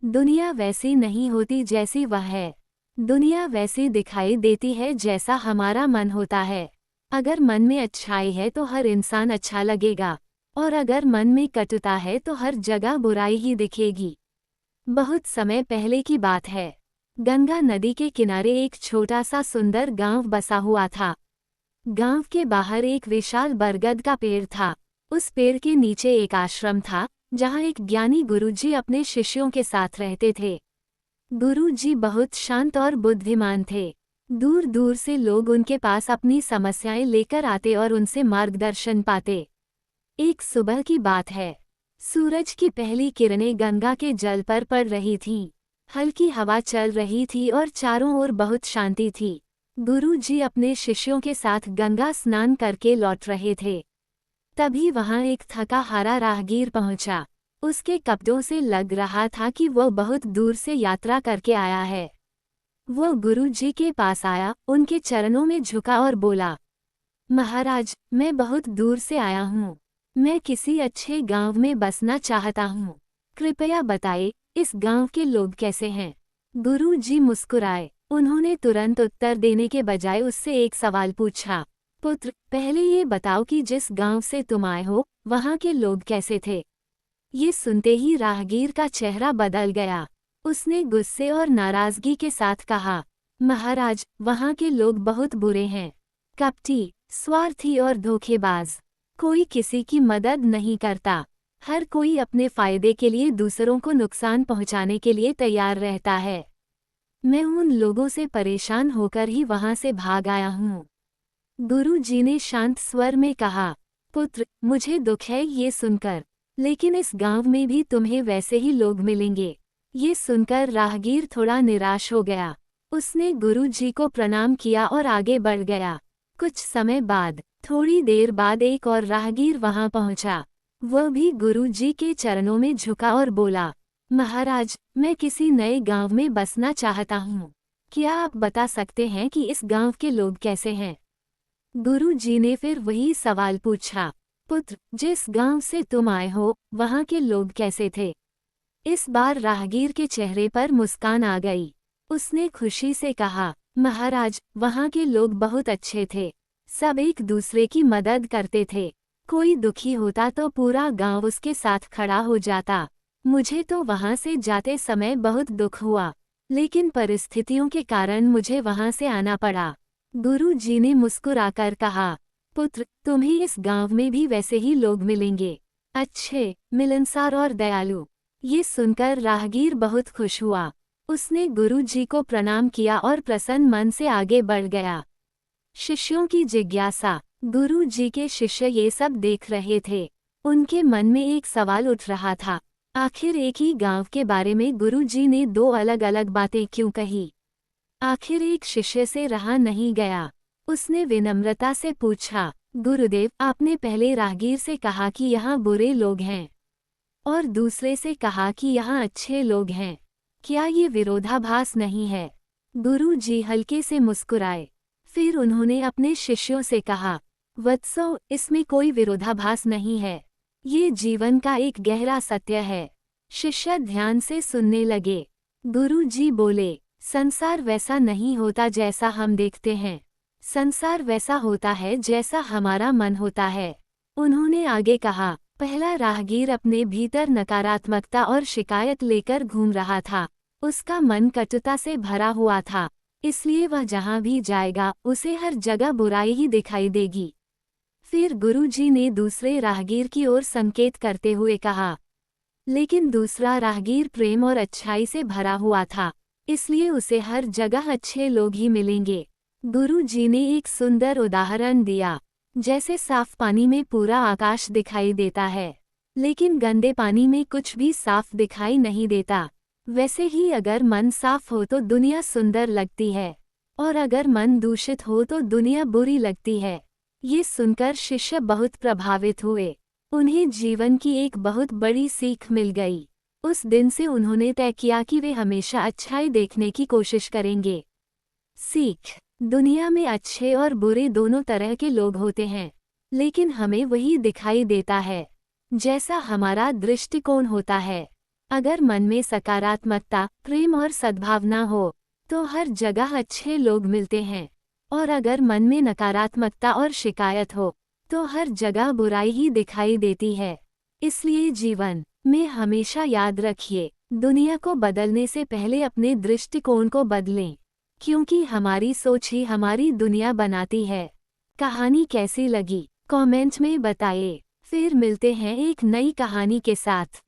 दुनिया वैसी नहीं होती जैसी वह है। दुनिया वैसी दिखाई देती है जैसा हमारा मन होता है। अगर मन में अच्छाई है तो हर इंसान अच्छा लगेगा, और अगर मन में कटुता है तो हर जगह बुराई ही दिखेगी। बहुत समय पहले की बात है। गंगा नदी के किनारे एक छोटा सा सुंदर गांव बसा हुआ था। गांव के बाहर एक विशाल बरगद का पेड़ था। उस पेड़ के नीचे एक आश्रम था, जहां एक ज्ञानी गुरुजी अपने शिष्यों के साथ रहते थे। गुरुजी बहुत शांत और बुद्धिमान थे। दूर दूर से लोग उनके पास अपनी समस्याएं लेकर आते और उनसे मार्गदर्शन पाते। एक सुबह की बात है। सूरज की पहली किरणें गंगा के जल पर पड़ रही थीं। हल्की हवा चल रही थी और चारों ओर बहुत शांति थी। गुरुजी अपने शिष्यों के साथ गंगा स्नान करके लौट रहे थे। तभी वहां एक थका हारा राहगीर पहुंचा। उसके कपड़ों से लग रहा था कि वह बहुत दूर से यात्रा करके आया है। वो गुरुजी के पास आया, उनके चरणों में झुका और बोला, महाराज, मैं बहुत दूर से आया हूँ। मैं किसी अच्छे गांव में बसना चाहता हूँ। कृपया बताइए, इस गांव के लोग कैसे हैं? गुरुजी मुस्कुराए। उन्होंने तुरंत उत्तर देने के बजाय उससे एक सवाल पूछा, पुत्र, पहले ये बताओ कि जिस गांव से तुम आए हो, वहां के लोग कैसे थे? ये सुनते ही राहगीर का चेहरा बदल गया। उसने गुस्से और नाराजगी के साथ कहा, महाराज, वहां के लोग बहुत बुरे हैं। कपटी, स्वार्थी और धोखेबाज। कोई किसी की मदद नहीं करता। हर कोई अपने फायदे के लिए दूसरों को नुकसान पहुंचाने के लिए तैयार रहता है। मैं उन लोगों से परेशान होकर ही वहां से भाग आया हूँ। गुरुजी ने शांत स्वर में कहा, पुत्र, मुझे दुख है ये सुनकर, लेकिन इस गांव में भी तुम्हें वैसे ही लोग मिलेंगे। ये सुनकर राहगीर थोड़ा निराश हो गया। उसने गुरुजी को प्रणाम किया और आगे बढ़ गया। कुछ समय बाद, थोड़ी देर बाद एक और राहगीर वहां पहुंचा। वह भी गुरुजी के चरणों में झुका और बोला, महाराज, मैं किसी नए गांव में बसना चाहता हूँ। क्या आप बता सकते हैं कि इस गांव के लोग कैसे हैं? गुरुजी ने फिर वही सवाल पूछा, पुत्र, जिस गांव से तुम आए हो, वहां के लोग कैसे थे? इस बार राहगीर के चेहरे पर मुस्कान आ गई। उसने खुशी से कहा, महाराज, वहां के लोग बहुत अच्छे थे। सब एक दूसरे की मदद करते थे। कोई दुखी होता तो पूरा गांव उसके साथ खड़ा हो जाता। मुझे तो वहां से जाते समय बहुत दुख हुआ, लेकिन परिस्थितियों के कारण मुझे वहां से आना पड़ा। गुरुजी ने मुस्कुराकर कहा, पुत्र, तुम्हें इस गांव में भी वैसे ही लोग मिलेंगे, अच्छे, मिलनसार और दयालु। ये सुनकर राहगीर बहुत खुश हुआ। उसने गुरुजी को प्रणाम किया और प्रसन्न मन से आगे बढ़ गया। शिष्यों की जिज्ञासा। गुरुजी के शिष्य ये सब देख रहे थे। उनके मन में एक सवाल उठ रहा था, आखिर एक ही गांव के बारे में गुरुजी ने दो अलग अलग बातें क्यों कही? आखिर एक शिष्य से रहा नहीं गया। उसने विनम्रता से पूछा, गुरुदेव, आपने पहले राहगीर से कहा कि यहाँ बुरे लोग हैं, और दूसरे से कहा कि यहाँ अच्छे लोग हैं। क्या ये विरोधाभास नहीं है? गुरुजी हल्के से मुस्कुराए। फिर उन्होंने अपने शिष्यों से कहा, वत्सो, इसमें कोई विरोधाभास नहीं है। ये जीवन का एक गहरा सत्य है। शिष्य ध्यान से सुनने लगे। गुरुजी बोले, संसार वैसा नहीं होता जैसा हम देखते हैं। संसार वैसा होता है जैसा हमारा मन होता है। उन्होंने आगे कहा, पहला राहगीर अपने भीतर नकारात्मकता और शिकायत लेकर घूम रहा था। उसका मन कटुता से भरा हुआ था, इसलिए वह जहाँ भी जाएगा उसे हर जगह बुराई ही दिखाई देगी। फिर गुरुजी ने दूसरे राहगीर की ओर संकेत करते हुए कहा, लेकिन दूसरा राहगीर प्रेम और अच्छाई से भरा हुआ था, इसलिए उसे हर जगह अच्छे लोग ही मिलेंगे। गुरुजी ने एक सुंदर उदाहरण दिया, जैसे साफ पानी में पूरा आकाश दिखाई देता है, लेकिन गंदे पानी में कुछ भी साफ दिखाई नहीं देता। वैसे ही अगर मन साफ हो तो दुनिया सुंदर लगती है, और अगर मन दूषित हो तो दुनिया बुरी लगती है। ये सुनकर शिष्य बहुत प्रभावित हुए। उन्हें जीवन की एक बहुत बड़ी सीख मिल गई। उस दिन से उन्होंने तय किया कि वे हमेशा अच्छाई देखने की कोशिश करेंगे। सीख। दुनिया में अच्छे और बुरे दोनों तरह के लोग होते हैं, लेकिन हमें वही दिखाई देता है जैसा हमारा दृष्टिकोण होता है। अगर मन में सकारात्मकता, प्रेम और सद्भावना हो तो हर जगह अच्छे लोग मिलते हैं, और अगर मन में नकारात्मकता और शिकायत हो तो हर जगह बुराई ही दिखाई देती है। इसलिए जीवन में हमेशा याद रखिए, दुनिया को बदलने से पहले अपने दृष्टिकोण को बदलें, क्योंकि हमारी सोच ही हमारी दुनिया बनाती है। कहानी कैसी लगी कमेंट में बताइए। फिर मिलते हैं एक नई कहानी के साथ।